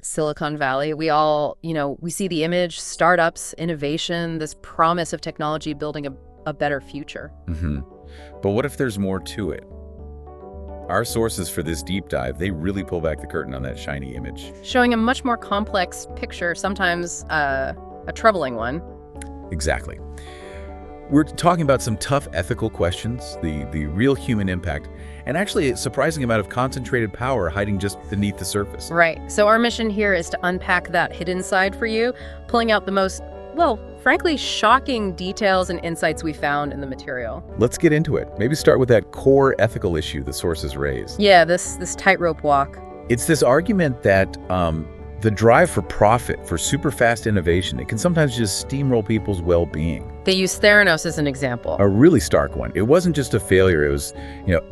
Silicon Valley, we all, we see the image, startups, innovation, this promise of technology building a better future. But what if there's more to it? Our sources for this deep dive, they really pull back the curtain on that shiny image. Showing a much more complex picture, sometimes a troubling one. Exactly. We're talking about some tough ethical questions, the real human impact, and actually a surprising amount of concentrated power hiding just beneath the surface. Right. So our mission here is to unpack that hidden side for you, pulling out the most, well, frankly, shocking details and insights we found in the material. Let's get into it. Maybe start with that core ethical issue the sources raise. Yeah, this tightrope walk. It's this argument that the drive for profit, for super fast innovation, it can sometimes just steamroll people's well-being. They use Theranos as an example. A really stark one. It wasn't just a failure, it was,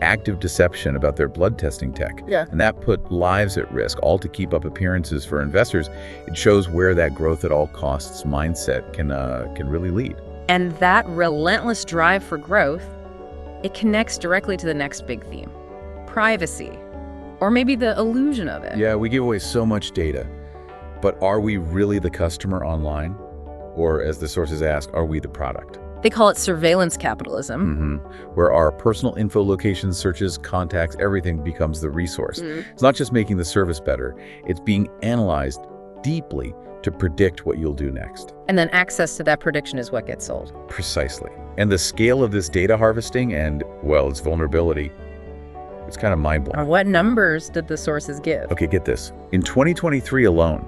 active deception about their blood testing tech. Yeah. And that put lives at risk, all to keep up appearances for investors. It shows where that growth at all costs mindset can really lead. And that relentless drive for growth, it connects directly to the next big theme, privacy, or maybe the illusion of it. Yeah, we give away so much data, but are we really the customer online? Or, as the sources ask, are we the product? They call it surveillance capitalism. Where our personal info, locations, searches, contacts, everything becomes the resource. It's not just making the service better, it's being analyzed deeply to predict what you'll do next. And then access to that prediction is what gets sold. Precisely. And the scale of this data harvesting and, well, its vulnerability, it's kind of mind-blowing. What numbers did the sources give? Okay, get this. In 2023 alone,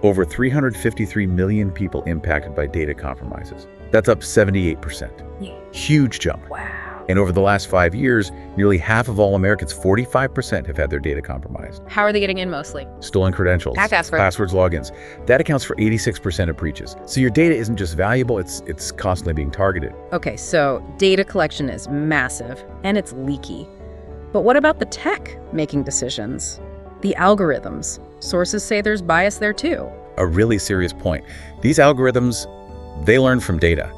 over 353 million people impacted by data compromises. That's up 78%. Yeah. Huge jump. Wow. And over the last 5 years, nearly half of all Americans, 45%, have had their data compromised. How are they getting in mostly? Stolen credentials, passwords, logins. That accounts for 86% of breaches. So your data isn't just valuable, it's constantly being targeted. Okay, so data collection is massive and it's leaky. But what about the tech making decisions? The algorithms. Sources say there's bias there too. A really serious point. These algorithms, they learn from data.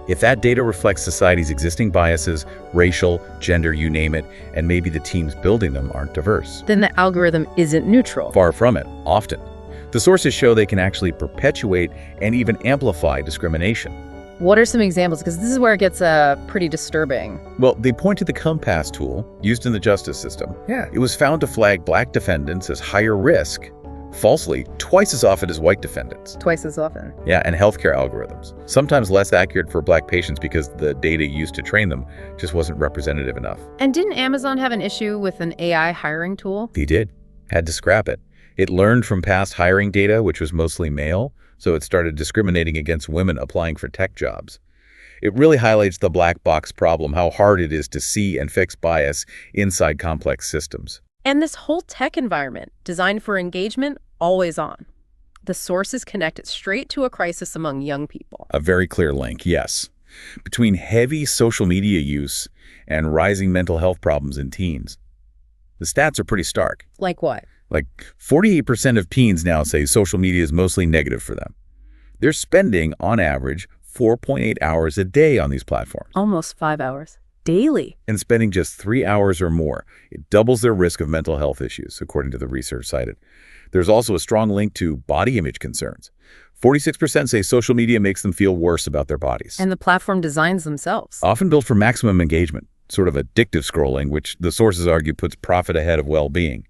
If that data reflects society's existing biases, racial, gender, you name it, and maybe the teams building them aren't diverse, then the algorithm isn't neutral. Far from it, often. The sources show they can actually perpetuate and even amplify discrimination. What are some examples? Because this is where it gets pretty disturbing. Well, they point to the Compass tool used in the justice system. Yeah. It was found to flag black defendants as higher risk, falsely, twice as often as white defendants. Twice as often. Yeah, and healthcare algorithms. Sometimes less accurate for black patients because the data used to train them just wasn't representative enough. And didn't Amazon have an issue with an AI hiring tool? They did. Had to scrap it. It learned from past hiring data, which was mostly male, so it started discriminating against women applying for tech jobs. It really highlights the black box problem, how hard it is to see and fix bias inside complex systems. And this whole tech environment, designed for engagement, always on. The sources connect it straight to a crisis among young people. A very clear link, yes. Between heavy social media use and rising mental health problems in teens. The stats are pretty stark. Like what? Like 48% of teens now say social media is mostly negative for them. They're spending, on average, 4.8 hours a day on these platforms. Almost 5 hours. Daily. And spending just 3 hours or more, it doubles their risk of mental health issues, according to the research cited. There's also a strong link to body image concerns. 46% say social media makes them feel worse about their bodies. And the platform designs themselves. Often built for maximum engagement, sort of addictive scrolling, which the sources argue puts profit ahead of well-being.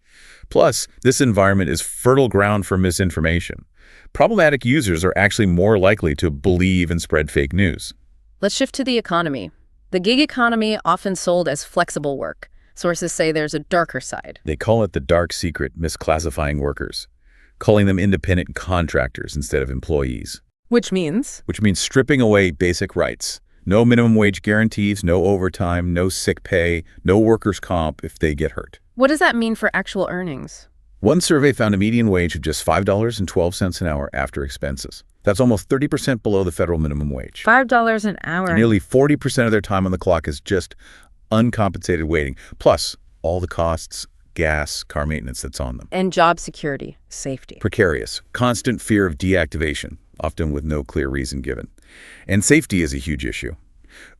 Plus, this environment is fertile ground for misinformation. Problematic users are actually more likely to believe and spread fake news. Let's shift to the economy. The gig economy, often sold as flexible work. Sources say there's a darker side. They call it the dark secret, misclassifying workers, calling them independent contractors instead of employees. Which means stripping away basic rights. No minimum wage guarantees, no overtime, no sick pay, no workers' comp if they get hurt. What does that mean for actual earnings? One survey found a median wage of just $5.12 an hour after expenses. That's almost 30% below the federal minimum wage. $5 an hour. Nearly 40% of their time on the clock is just uncompensated waiting, plus all the costs, gas, car maintenance that's on them. And job security, safety. Precarious, constant fear of deactivation, often with no clear reason given. And safety is a huge issue.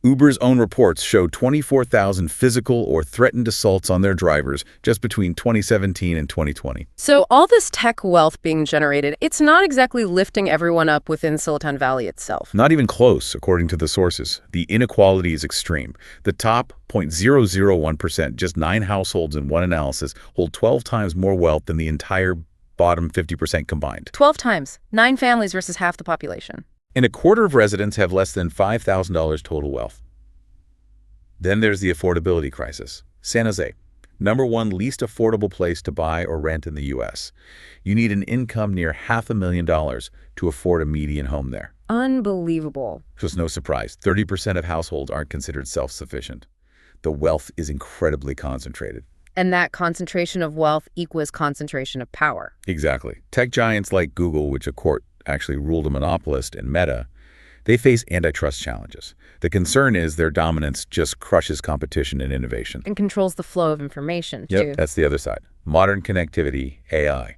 Uber's own reports show 24,000 physical or threatened assaults on their drivers just between 2017 and 2020. So all this tech wealth being generated, it's not exactly lifting everyone up within Silicon Valley itself. Not even close, according to the sources. The inequality is extreme. The top 0.001%, just 9 households in one analysis, hold 12 times more wealth than the entire bottom 50% combined. 12 times. 9 families versus half the population. And a quarter of residents have less than $5,000 total wealth. Then there's the affordability crisis. San Jose, #1 least affordable place to buy or rent in the U.S. You need an income near $500,000 to afford a median home there. Unbelievable. So it's no surprise, 30% of households aren't considered self-sufficient. The wealth is incredibly concentrated. And that concentration of wealth equals concentration of power. Exactly. Tech giants like Google, which a court actually ruled a monopolist, and Meta, they face antitrust challenges. The concern is their dominance just crushes competition and innovation. And controls the flow of information, too. Yep, that's the other side. Modern connectivity, AI.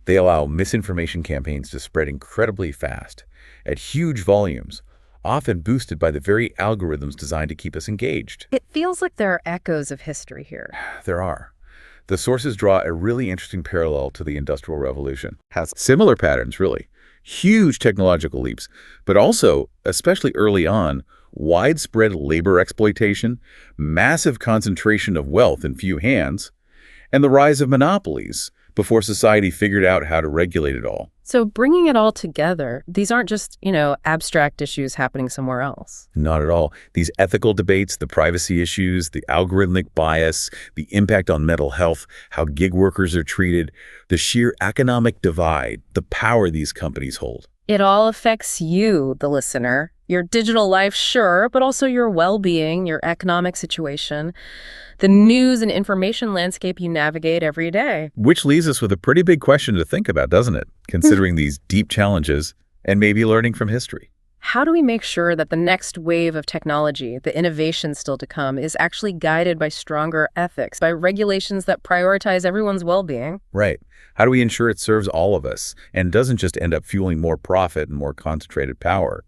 They allow misinformation campaigns to spread incredibly fast, at huge volumes, often boosted by the very algorithms designed to keep us engaged. It feels like there are echoes of history here. There are. The sources draw a really interesting parallel to the Industrial Revolution. Has similar patterns, really. Huge technological leaps, but also, especially early on, widespread labor exploitation, massive concentration of wealth in few hands, and the rise of monopolies before society figured out how to regulate it all. So bringing it all together, these aren't just, abstract issues happening somewhere else. Not at all. These ethical debates, the privacy issues, the algorithmic bias, the impact on mental health, how gig workers are treated, the sheer economic divide, the power these companies hold. It all affects you, the listener. Your digital life, sure, but also your well-being, your economic situation, the news and information landscape you navigate every day. Which leaves us with a pretty big question to think about, doesn't it? Considering these deep challenges and maybe learning from history. How do we make sure that the next wave of technology, the innovation still to come, is actually guided by stronger ethics, by regulations that prioritize everyone's well-being? Right. How do we ensure it serves all of us and doesn't just end up fueling more profit and more concentrated power?